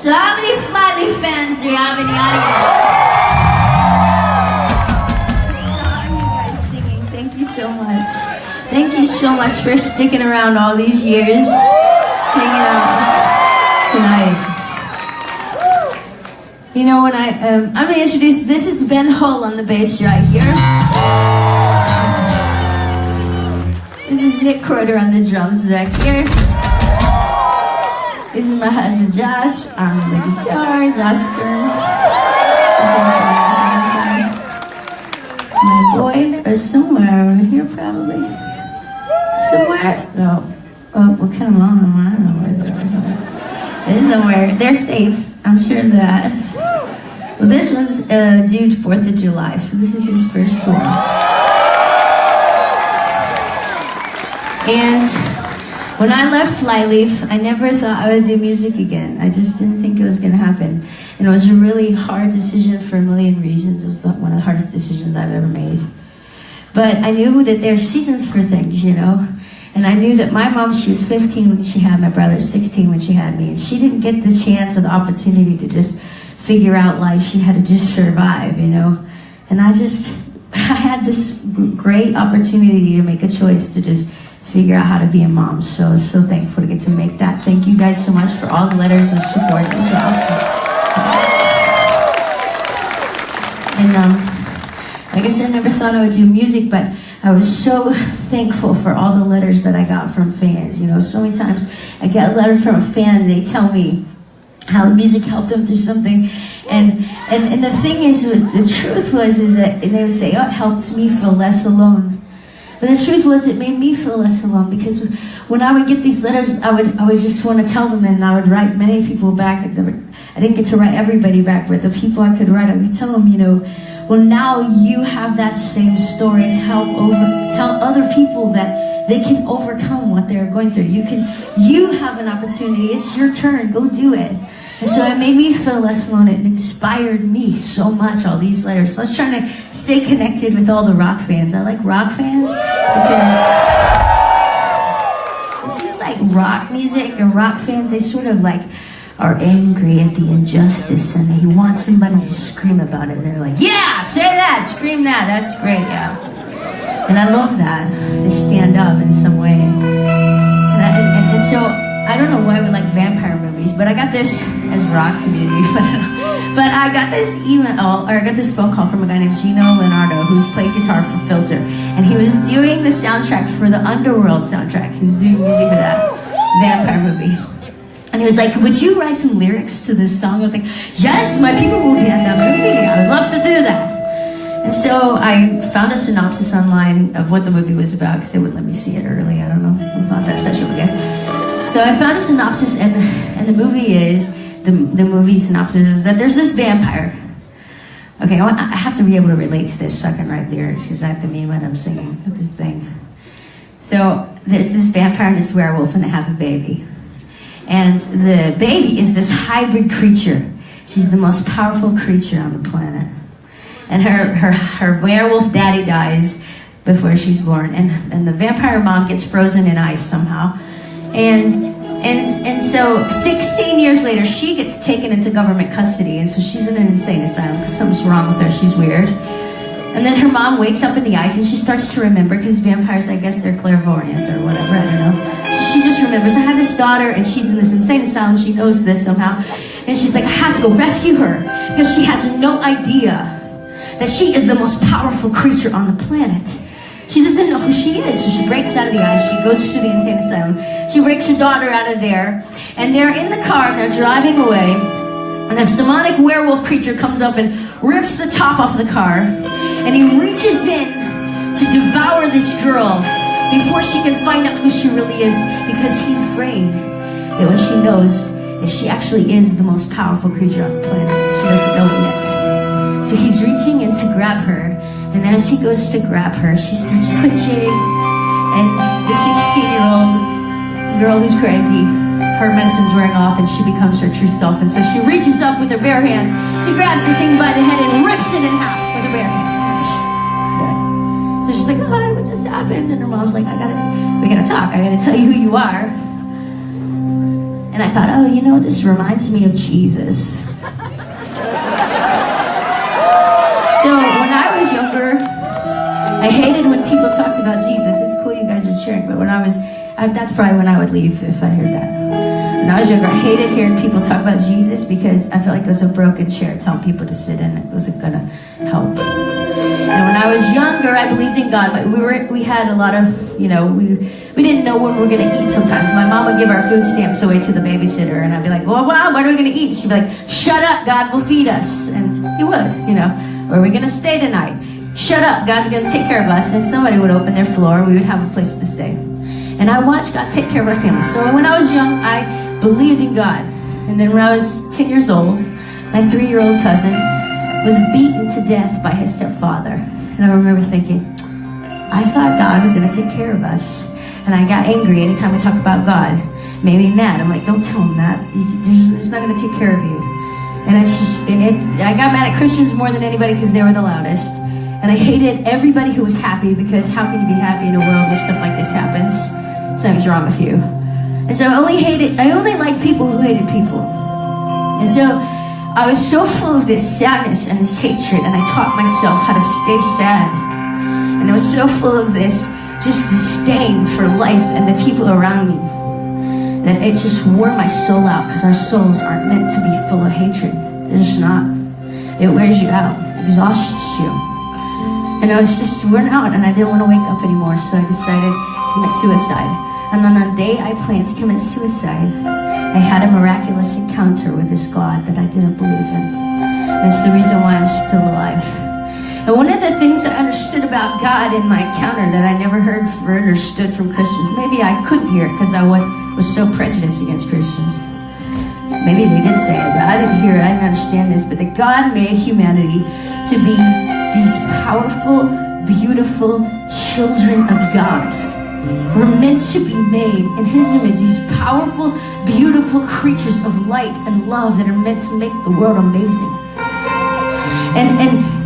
So how many Flyleaf fans do you have in the audience? I saw you guys singing. Thank you so much. Thank you so much for sticking around all these years, hanging out tonight. You know, when I'm going to introduce, this is Ben Hull on the bass right here. This is Nick Corder on the drums back here. This is my husband Josh on the guitar, Josh Stern. My boys are somewhere over here probably. Somewhere? No. Oh, what kind of mom am I? I don't know where they are somewhere. They're somewhere. They're safe. I'm sure of that. Well, this one's due 4th of July, so this is his first tour. And when I left Flyleaf, I never thought I would do music again. I just didn't think it was going to happen. And it was a really hard decision for a million reasons. It was one of the hardest decisions I've ever made. But I knew that there's seasons for things, you know? And I knew that my mom, she was 15 when she had my brother, 16 when she had me. And she didn't get the chance or the opportunity to just figure out life. She had to just survive, you know? And I had this great opportunity to make a choice to just figure out how to be a mom. So thankful to get to make that. Thank you guys so much for all the letters and support. It was awesome. And like I said, I never thought I would do music, but I was so thankful for all the letters that I got from fans. You know, so many times I get a letter from a fan and they tell me how the music helped them through something. And the thing is, the truth is that they would say, oh, it helps me feel less alone. But the truth was, it made me feel less alone, because when I would get these letters, I would just want to tell them, and I would write many people back. I didn't get to write everybody back, but the people I could write, I would tell them, you know, well, now you have that same story to tell other people that they can overcome what they're going through. You have an opportunity. It's your turn. Go do it. And so it made me feel less alone. It inspired me so much, all these letters. So I was trying to stay connected with all the rock fans. I like rock fans because it seems like rock music and rock fans, they sort of like are angry at the injustice and they want somebody to scream about it. And they're like, yeah, say that, scream that, that's great, yeah. And I love that. They stand up in some way. And so I don't know why we like vampire movies, but I got this as rock community, but I got this email, or I got this phone call from a guy named Gino Leonardo, who's played guitar for Filter, and he was doing the soundtrack for the Underworld soundtrack. He was doing music for that vampire movie. And he was like, would you write some lyrics to this song? I was like, yes, my people will be at that movie. I would love to do that. And so I found a synopsis online of what the movie was about, because they wouldn't let me see it early. I don't know, I'm not that special, I guess. So I found a synopsis, and the movie is, the movie synopsis is that there's this vampire. Okay, I have to be able to relate to this so I can write lyrics, because I have to mean what I'm singing with this thing. So there's this vampire and this werewolf, and they have a baby. And the baby is this hybrid creature. She's the most powerful creature on the planet. And her werewolf daddy dies before she's born, and the vampire mom gets frozen in ice somehow. And so 16 years later, she gets taken into government custody, and so she's in an insane asylum because something's wrong with her. She's weird. And then her mom wakes up in the ice, and she starts to remember, because vampires, I guess they're clairvoyant or whatever, I don't know. So she just remembers, I have this daughter, and she's in this insane asylum. She knows this somehow. And she's like, I have to go rescue her, because she has no idea that she is the most powerful creature on the planet. She doesn't know who she is, so she breaks out of the ice. She goes to the insane asylum. She breaks her daughter out of there, and they're in the car, and they're driving away, and this demonic werewolf creature comes up and rips the top off the car, and he reaches in to devour this girl before she can find out who she really is, because he's afraid that when she knows that she actually is the most powerful creature on the planet, she doesn't know it yet. So he's reaching in to grab her, and as he goes to grab her, she starts twitching, and the 16-year-old girl who's crazy, her medicine's wearing off, and she becomes her true self. And so she reaches up with her bare hands, she grabs the thing by the head and rips it in half with her bare hands. So she's like, oh, what just happened? And her mom's like, we gotta talk, I gotta tell you who you are. And And I thought, oh, you know, this reminds me of Jesus. So when I was younger, I hated when people talked about Jesus. It's cool you guys are cheering, but that's probably when I would leave if I heard that. When I was younger, I hated hearing people talk about Jesus because I felt like it was a broken chair telling people to sit in. It wasn't gonna help. And when I was younger, I believed in God, but we had a lot of, we didn't know when we were gonna eat sometimes. My mom would give our food stamps away to the babysitter, and I'd be like, well, what are we gonna eat? She'd be like, shut up, God will feed us. And he would, where are we gonna stay tonight? Shut up, God's gonna take care of us. And somebody would open their floor, and we would have a place to stay. And I watched God take care of our family. So when I was young, I believed in God. And then when I was 10 years old, my 3-year-old cousin was beaten to death by his stepfather. And I remember thinking, I thought God was going to take care of us. And I got angry anytime we talk about God. Made me mad. I'm like, don't tell him that. He's not going to take care of you. And I got mad at Christians more than anybody because they were the loudest. And I hated everybody who was happy because how can you be happy in a world where stuff like this happens? Something's wrong with you. And so I only liked people who hated people. And so I was so full of this sadness and this hatred, and I taught myself how to stay sad. And I was so full of this just disdain for life and the people around me that it just wore my soul out, because our souls aren't meant to be full of hatred. They're just not. It wears you out, exhausts you. And I was just worn out, and I didn't want to wake up anymore, so I decided to commit suicide. And on the day I planned to commit suicide, I had a miraculous encounter with this God that I didn't believe in. And it's the reason why I'm still alive. And one of the things I understood about God in my encounter that I never heard or understood from Christians, maybe I couldn't hear it because I was so prejudiced against Christians. Maybe they did say it, but I didn't hear it, I didn't understand this, but that God made humanity to be these powerful, beautiful children of God. We're meant to be made in his image, these powerful, beautiful creatures of light and love that are meant to make the world amazing. And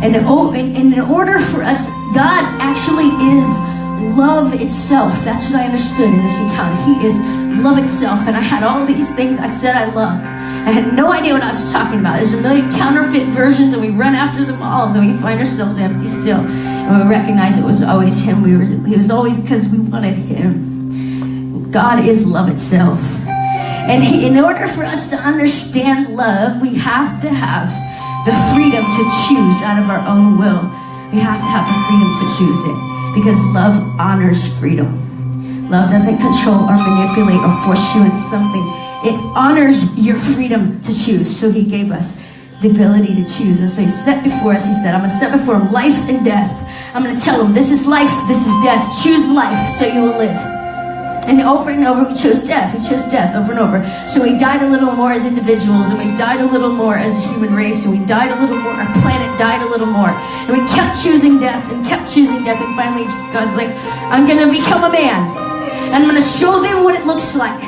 in order for us, God actually is love itself. That's what I understood in this encounter. He is love itself. And I had all these things I said I loved. I had no idea what I was talking about. There's a million counterfeit versions, and we run after them all, and then we find ourselves empty still. And we recognize it was always him. He was always because we wanted him. God is love itself. And in order for us to understand love, we have to have the freedom to choose out of our own will. We have to have the freedom to choose it, because love honors freedom. Love doesn't control or manipulate or force you into something. It honors your freedom to choose. So he gave us the ability to choose. And so he set before us, he said, I'm going to set before him life and death. I'm going to tell him, this is life, this is death. Choose life so you will live. And over we chose death. We chose death over and over. So we died a little more as individuals, and we died a little more as a human race, and we died a little more, our planet died a little more. And we kept choosing death and kept choosing death, and finally God's like, I'm going to become a man. And I'm going to show them what it looks like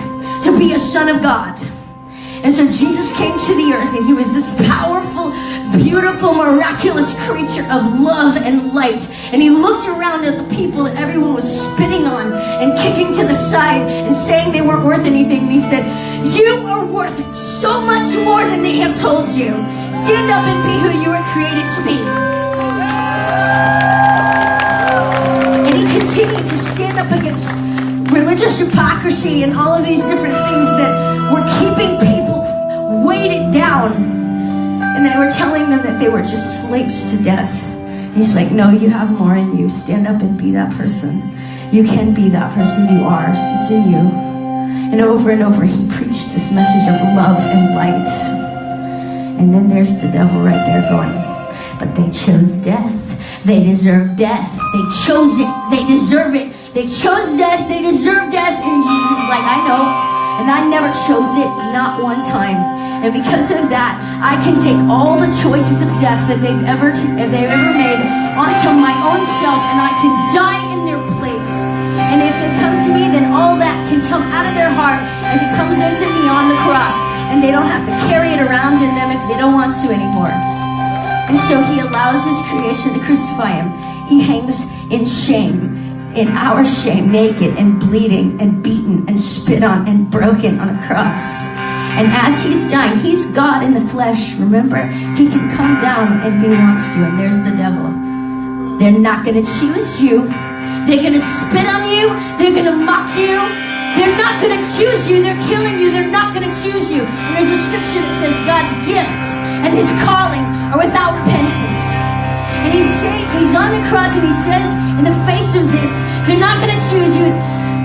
to be a son of God. And so Jesus came to the earth, and he was this powerful, beautiful, miraculous creature of love and light. And he looked around at the people that everyone was spitting on and kicking to the side and saying they weren't worth anything. And he said, you are worth so much more than they have told you. Stand up and be who you were created to be. And he continued to stand up against religious hypocrisy and all of these different things that were keeping people weighted down, and they were telling them that they were just slaves to death. And he's like, no, you have more in you. Stand up and be that person. You can be that person you are. It's in you. And over he preached this message of love and light. And then there's the devil right there going, but they chose death. They deserve death. They chose it. They deserve it. They chose death. They deserve death. And Jesus is like, I know. And I never chose it, not one time. And because of that, I can take all the choices of death that they've ever made onto my own self, and I can die in their place. And if they come to me, then all that can come out of their heart as it comes into me on the cross. And they don't have to carry it around in them if they don't want to anymore. And so he allows his creation to crucify him. He hangs in shame. in our shame, naked and bleeding and beaten and spit on and broken on a cross. And as he's dying, he's God in the flesh, remember? He can come down if he wants to, and there's the devil. They're not going to choose you. They're going to spit on you. They're going to mock you. They're not going to choose you. They're killing you. They're not going to choose you. And there's a scripture that says God's gifts and his calling are without repentance. And he's on the cross and he says in the face of this, they're not going to choose you.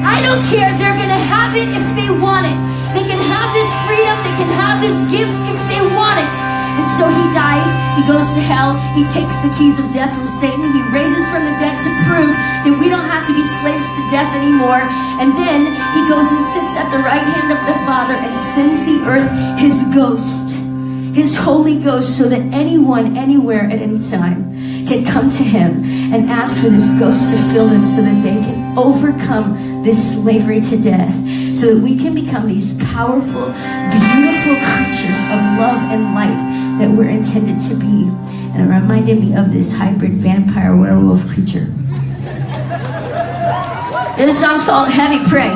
I don't care. They're going to have it if they want it. They can have this freedom. They can have this gift if they want it. And so he dies, he goes to hell, he takes the keys of death from Satan, he raises from the dead to prove that we don't have to be slaves to death anymore. And then he goes and sits at the right hand of the Father and sends the earth his ghost, his Holy Ghost, so that anyone, anywhere, at any time can come to him and ask for this ghost to fill them so that they can overcome this slavery to death, so that we can become these powerful, beautiful creatures of love and light that we're intended to be. And it reminded me of this hybrid vampire werewolf creature. This song's called Heavy Prey.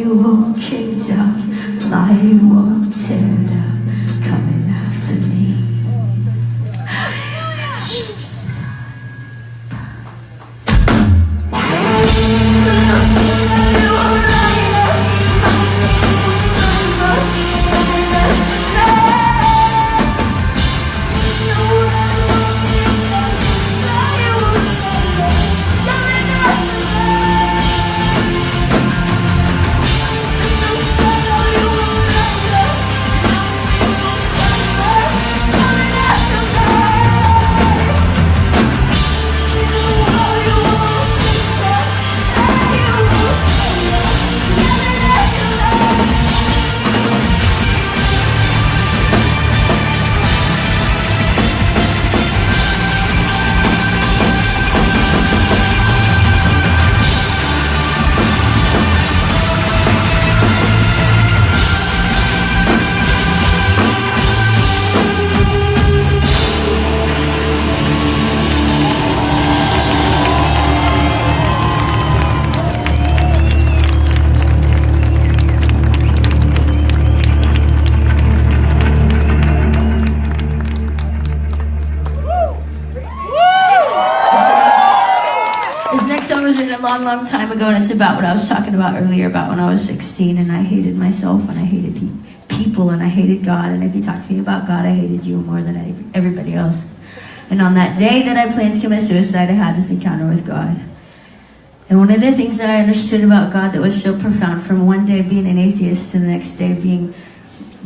won't kick down, light won't tear down, coming after me. Long time ago, and it's about what I was talking about earlier, about when I was 16 and I hated myself and I hated people and I hated God, and if you talk to me about God, I hated you more than everybody else. And on that day that I planned to commit suicide, I had this encounter with God. And one of the things that I understood about God that was so profound, from one day being an atheist to the next day being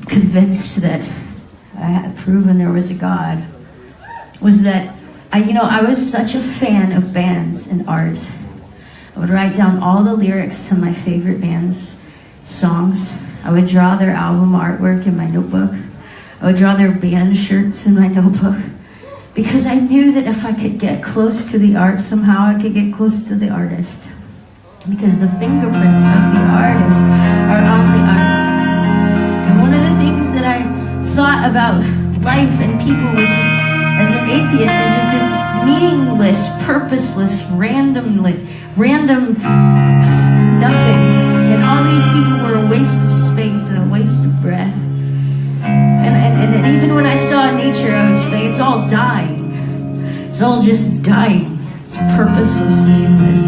convinced that I had proven there was a God, was that I was such a fan of bands and art. I would write down all the lyrics to my favorite band's songs. I would draw their album artwork in my notebook. I would draw their band shirts in my notebook. Because I knew that if I could get close to the art, somehow I could get close to the artist. Because the fingerprints of the artist are on the art. And one of the things that I thought about life and people was just, as an atheist, is it's just meaningless, purposeless, random nothing. And all these people were a waste of space and a waste of breath. And even when I saw nature, I would say it's all dying. It's all just dying. It's purposeless, meaningless.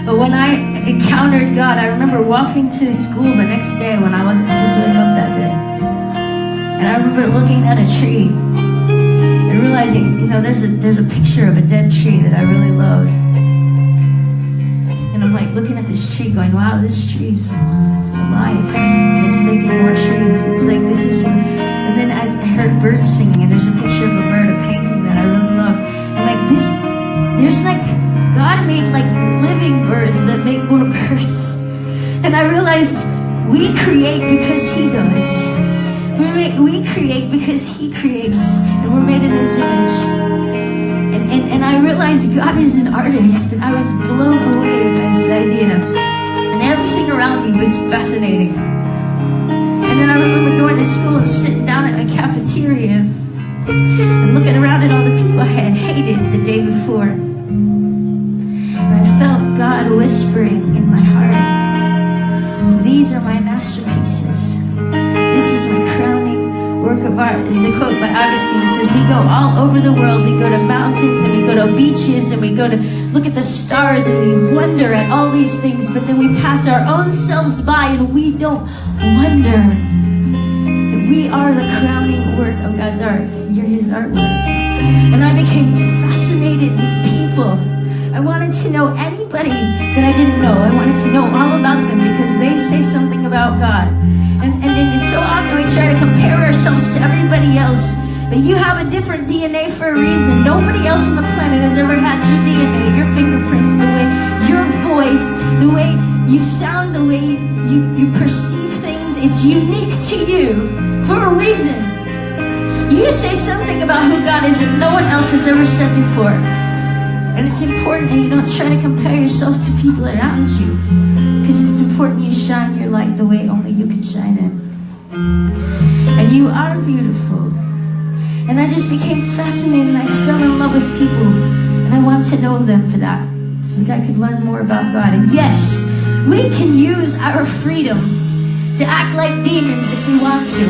But when I encountered God, I remember walking to school the next day when I wasn't supposed to wake up that day. And I remember looking at a tree and realizing, there's a picture of a dead tree that I really loved. And I'm like looking at this tree going, wow, this tree's alive. And it's making more trees. It's like this is... And then I heard birds singing, and there's a picture of a bird, a painting that I really love. And like this, there's like, God made like living birds that make more birds. And I realized we create because He does. We create because He creates, and we're made in His image. And I realized God is an artist, and I was blown away by this idea. And everything around me was fascinating. And then I remember going to school and sitting down at a cafeteria and looking around at all the people I had hated the day before. And I felt God whispering in my heart, these are my masterpieces. This is my crowning work of art. There's a quote by Augustine that says, we go all over the world. We go to mountains and we go to beaches and we go to look at the stars and we wonder at all these things, but then we pass our own selves by and we don't wonder that we are the crowning work of God's art. You're His artwork. And I became fascinated with people. I wanted to know anybody that I didn't know. I wanted to know all about them because they say something about God. And so often we try to compare ourselves to everybody else. But you have a different DNA for a reason. Nobody else on the planet has ever had your DNA, your fingerprints, the way, your voice, the way you sound, the way you perceive things. It's unique to you for a reason. You say something about who God is that no one else has ever said before. And it's important that you don't try to compare yourself to people around you. Because it's important you shine your light the way only you can shine it. And you are beautiful. And I just became fascinated and I fell in love with people. And I wanted to know them for that. So that I could learn more about God. And yes, We can use our freedom to act like demons if we want to.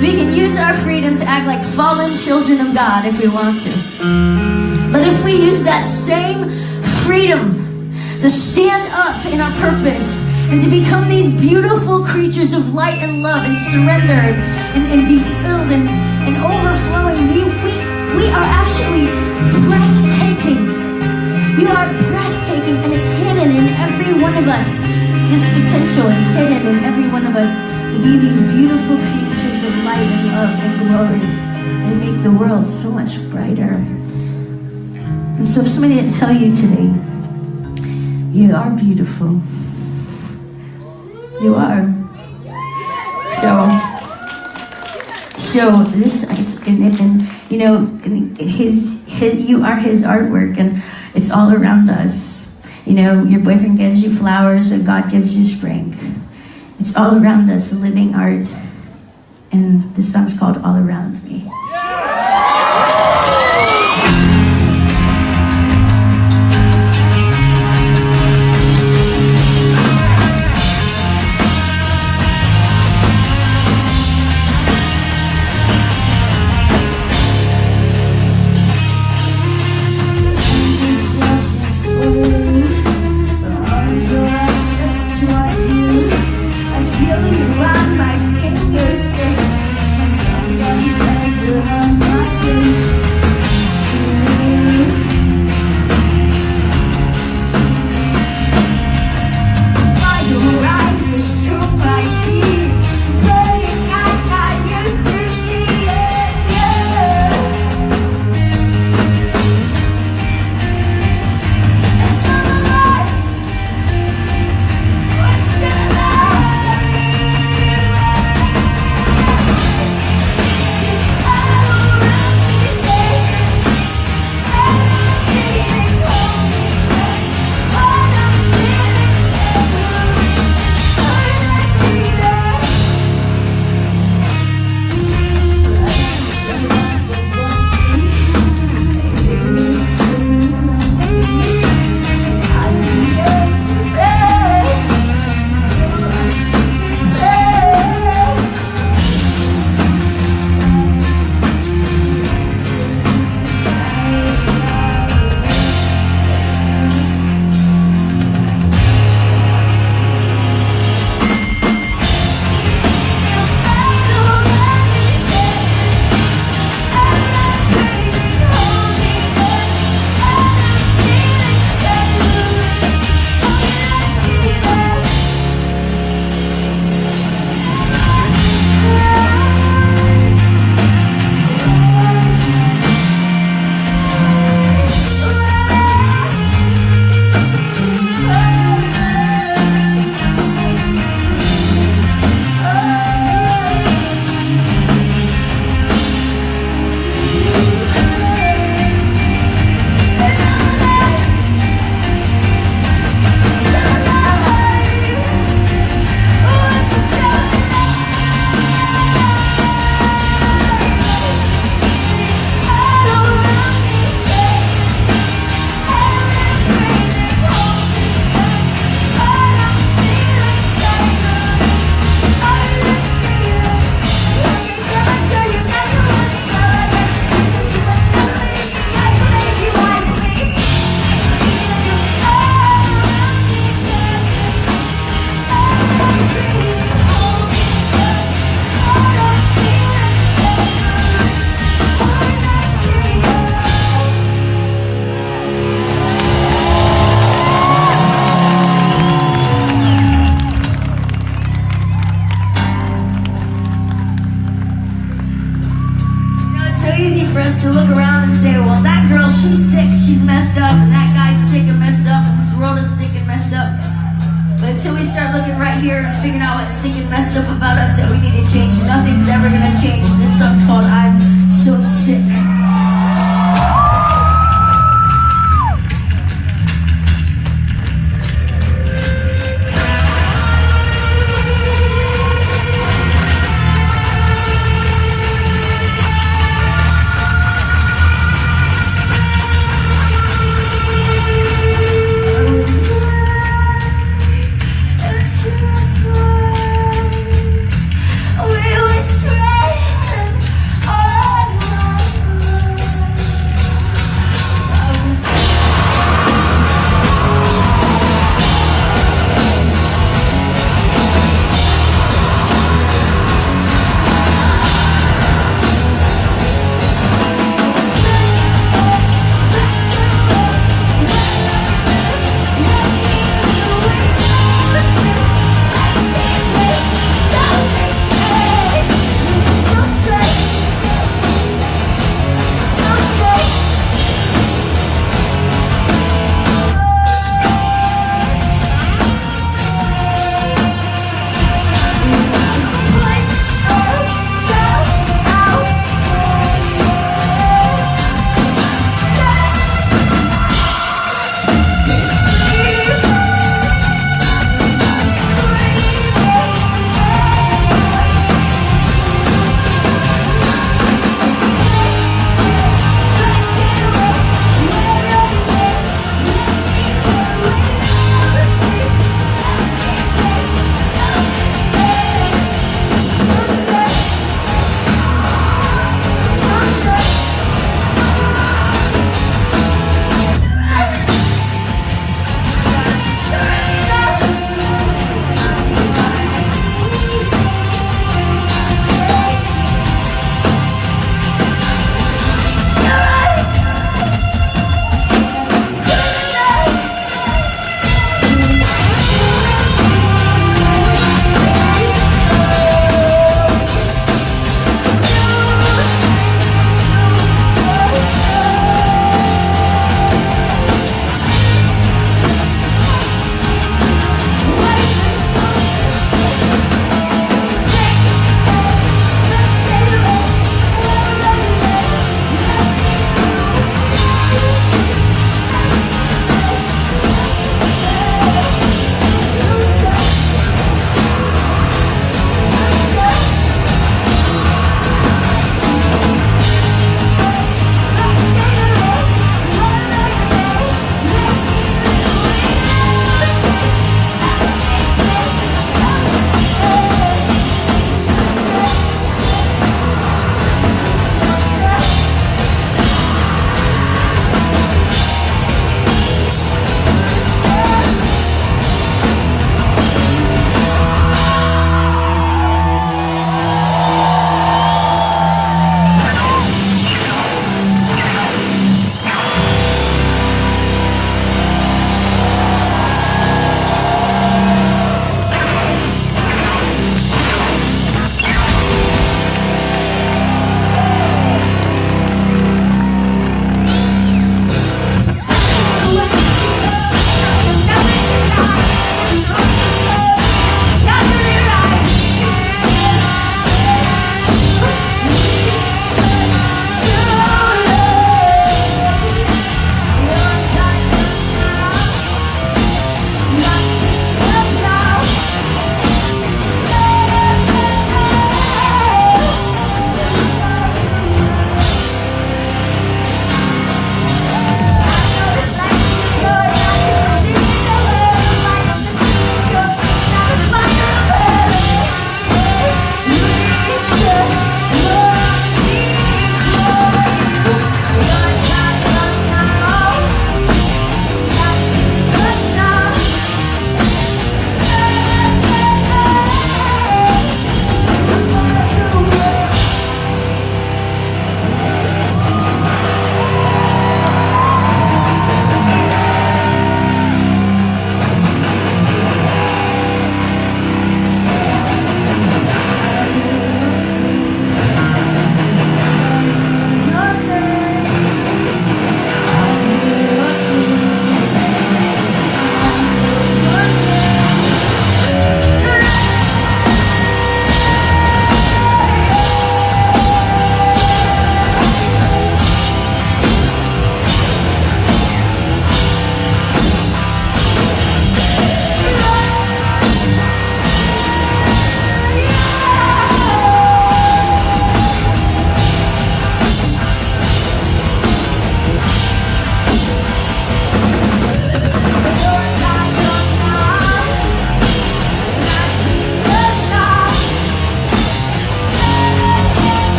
We can use our freedom to act like fallen children of God if we want to. But if we use that same freedom to stand up in our purpose and to become these beautiful creatures of light and love and surrender and be filled and overflowing, we are actually breathtaking. You are breathtaking, and it's hidden in every one of us. This potential is hidden in every one of us to be these beautiful creatures of light and love and glory and make the world so much brighter. And so if somebody didn't tell you today, you are beautiful. You are. So this, and you know, you are his artwork, and it's all around us. You know, your boyfriend gives you flowers, and God gives you spring. It's all around us, living art. And this song's called All Around Me. For us to look around and say, well, that girl, she's sick, she's messed up, and that guy's sick and messed up, and this world is sick and messed up. But until we start looking right here and figuring out what's sick and messed up about us that we need to change, nothing's ever gonna change. This song's called I'm So Sick.